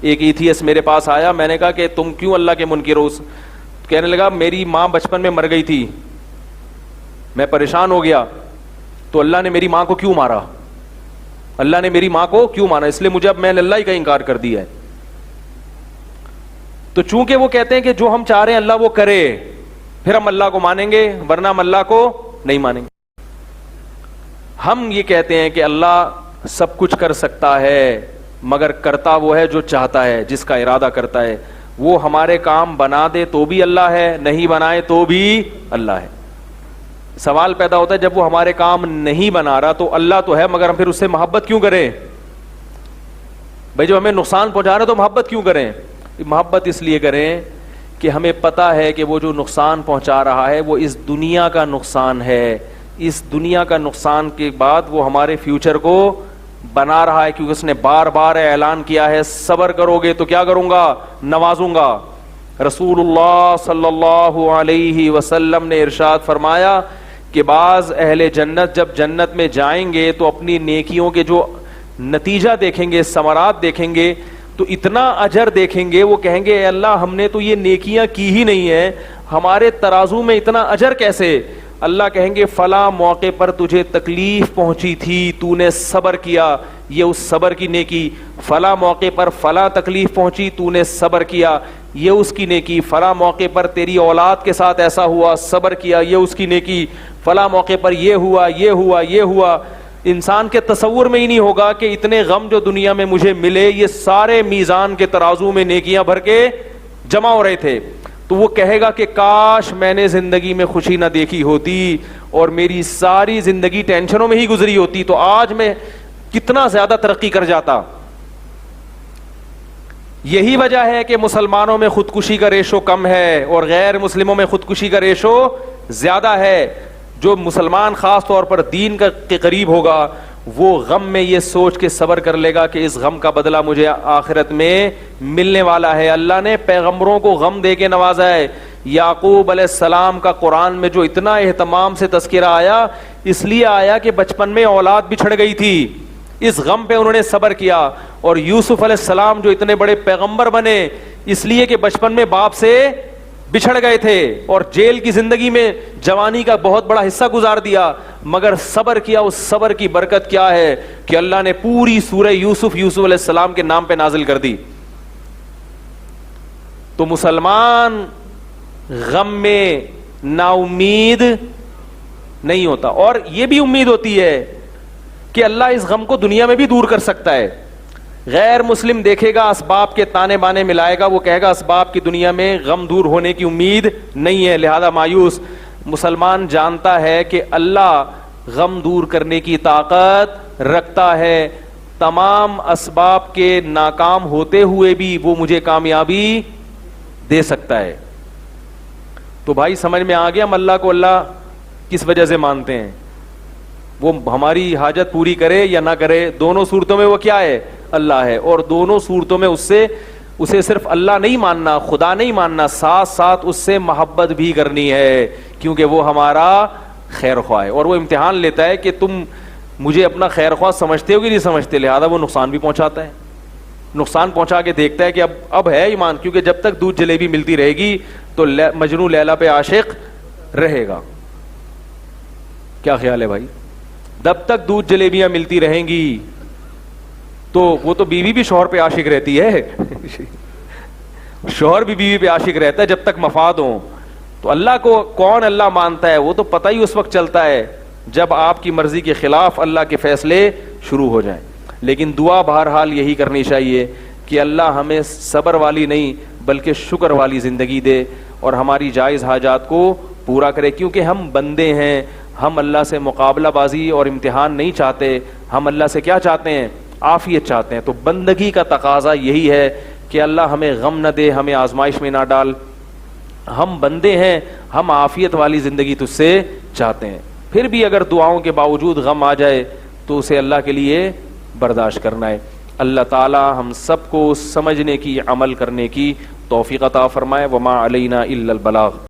ایک ایتھیسٹ میرے پاس آیا, میں نے کہا کہ تم کیوں اللہ کے منکر ہو؟ کہنے لگا میری ماں بچپن میں مر گئی تھی, میں پریشان ہو گیا, تو اللہ نے میری ماں کو کیوں مارا؟ اللہ نے میری ماں کو کیوں مارا؟ اس لیے مجھے اب میں نے اللہ ہی کا انکار کر دیا ہے. تو چونکہ وہ کہتے ہیں کہ جو ہم چاہ رہے ہیں اللہ وہ کرے, پھر ہم اللہ کو مانیں گے, ورنہ ہم اللہ کو نہیں مانیں گے. ہم یہ کہتے ہیں کہ اللہ سب کچھ کر سکتا ہے, مگر کرتا وہ ہے جو چاہتا ہے, جس کا ارادہ کرتا ہے. وہ ہمارے کام بنا دے تو بھی اللہ ہے, نہیں بنائے تو بھی اللہ ہے. سوال پیدا ہوتا ہے جب وہ ہمارے کام نہیں بنا رہا تو اللہ تو ہے, مگر ہم پھر اس سے محبت کیوں کریں؟ بھائی جب ہمیں نقصان پہنچا رہا ہے تو محبت کیوں کریں؟ محبت اس لیے کریں کہ ہمیں پتا ہے کہ وہ جو نقصان پہنچا رہا ہے وہ اس دنیا کا نقصان ہے. اس دنیا کا نقصان کے بعد وہ ہمارے فیوچر کو بنا رہا ہے, کیونکہ اس نے بار بار اعلان کیا ہے صبر کرو گے تو کیا کروں گا؟ نوازوں گا. رسول اللہ صلی اللہ علیہ وسلم نے ارشاد فرمایا کہ بعض اہل جنت جب جنت میں جائیں گے تو اپنی نیکیوں کے جو نتیجہ دیکھیں گے, ثمرات دیکھیں گے, تو اتنا اجر دیکھیں گے, وہ کہیں گے اے اللہ ہم نے تو یہ نیکیاں کی ہی نہیں ہیں, ہمارے ترازو میں اتنا اجر کیسے؟ اللہ کہیں گے فلاں موقع پر تجھے تکلیف پہنچی تھی, تو نے صبر کیا, یہ اس صبر کی نیکی. فلاں موقع پر فلاں تکلیف پہنچی, تو نے صبر کیا, یہ اس کی نیکی. فلاں موقع پر تیری اولاد کے ساتھ ایسا ہوا, صبر کیا, یہ اس کی نیکی. فلاں موقع پر یہ ہوا, یہ ہوا, یہ ہوا. انسان کے تصور میں ہی نہیں ہوگا کہ اتنے غم جو دنیا میں مجھے ملے یہ سارے میزان کے ترازو میں نیکیاں بھر کے جمع ہو رہے تھے. تو وہ کہے گا کہ کاش میں نے زندگی میں خوشی نہ دیکھی ہوتی اور میری ساری زندگی ٹینشنوں میں ہی گزری ہوتی, تو آج میں کتنا زیادہ ترقی کر جاتا. یہی وجہ ہے کہ مسلمانوں میں خودکشی کا ریشو کم ہے اور غیر مسلموں میں خودکشی کا ریشو زیادہ ہے. جو مسلمان خاص طور پر دین کے قریب ہوگا وہ غم میں یہ سوچ کے صبر کر لے گا کہ اس غم کا بدلہ مجھے آخرت میں ملنے والا ہے. اللہ نے پیغمبروں کو غم دے کے نوازا ہے. یعقوب علیہ السلام کا قرآن میں جو اتنا اہتمام سے تذکرہ آیا, اس لیے آیا کہ بچپن میں اولاد بچھڑ گئی تھی, اس غم پہ انہوں نے صبر کیا. اور یوسف علیہ السلام جو اتنے بڑے پیغمبر بنے اس لیے کہ بچپن میں باپ سے بچھڑ گئے تھے اور جیل کی زندگی میں جوانی کا بہت بڑا حصہ گزار دیا, مگر صبر کیا. اس صبر کی برکت کیا ہے کہ اللہ نے پوری سورہ یوسف علیہ السلام کے نام پہ نازل کر دی. تو مسلمان غم میں نا امید نہیں ہوتا, اور یہ بھی امید ہوتی ہے کہ اللہ اس غم کو دنیا میں بھی دور کر سکتا ہے. غیر مسلم دیکھے گا اسباب کے تانے بانے ملائے گا, وہ کہے گا اسباب کی دنیا میں غم دور ہونے کی امید نہیں ہے, لہذا مایوس. مسلمان جانتا ہے کہ اللہ غم دور کرنے کی طاقت رکھتا ہے, تمام اسباب کے ناکام ہوتے ہوئے بھی وہ مجھے کامیابی دے سکتا ہے. تو بھائی سمجھ میں آ گیا ہم اللہ کو اللہ کس وجہ سے مانتے ہیں؟ وہ ہماری حاجت پوری کرے یا نہ کرے, دونوں صورتوں میں وہ کیا ہے؟ اللہ ہے. اور دونوں صورتوں میں اسے صرف اللہ نہیں ماننا, خدا نہیں ماننا, ساتھ ساتھ اس سے محبت بھی کرنی ہے, کیونکہ وہ ہمارا خیر خواہ ہے. اور وہ امتحان لیتا ہے کہ تم مجھے اپنا خیر خواہ سمجھتے ہو کہ نہیں سمجھتے, لہذا وہ نقصان بھی پہنچاتا ہے. نقصان پہنچا کے دیکھتا ہے کہ اب ہے ایمان, کیونکہ جب تک دودھ جلیبی ملتی رہے گی تو مجنو لیلا پہ عاشق رہے گا. کیا خیال ہے بھائی؟ جب تک دودھ جلیبیاں ملتی رہیں گی تو وہ تو بیوی بھی شوہر پہ عاشق رہتی ہے, شوہر بھی بیوی پہ عاشق رہتا ہے جب تک مفاد ہوں. تو اللہ کو کون اللہ مانتا ہے وہ تو پتہ ہی اس وقت چلتا ہے جب آپ کی مرضی کے خلاف اللہ کے فیصلے شروع ہو جائیں. لیکن دعا بہرحال یہی کرنی چاہیے کہ اللہ ہمیں صبر والی نہیں بلکہ شکر والی زندگی دے اور ہماری جائز حاجات کو پورا کرے, کیونکہ ہم بندے ہیں, ہم اللہ سے مقابلہ بازی اور امتحان نہیں چاہتے. ہم اللہ سے کیا چاہتے ہیں؟ عافیت چاہتے ہیں. تو بندگی کا تقاضا یہی ہے کہ اللہ ہمیں غم نہ دے, ہمیں آزمائش میں نہ ڈال. ہم بندے ہیں, ہم عافیت والی زندگی تجھ سے چاہتے ہیں. پھر بھی اگر دعاؤں کے باوجود غم آ جائے تو اسے اللہ کے لیے برداشت کرنا ہے. اللہ تعالی ہم سب کو سمجھنے کی, عمل کرنے کی توفیق عطا فرمائے. وما علینا الا البلاغ.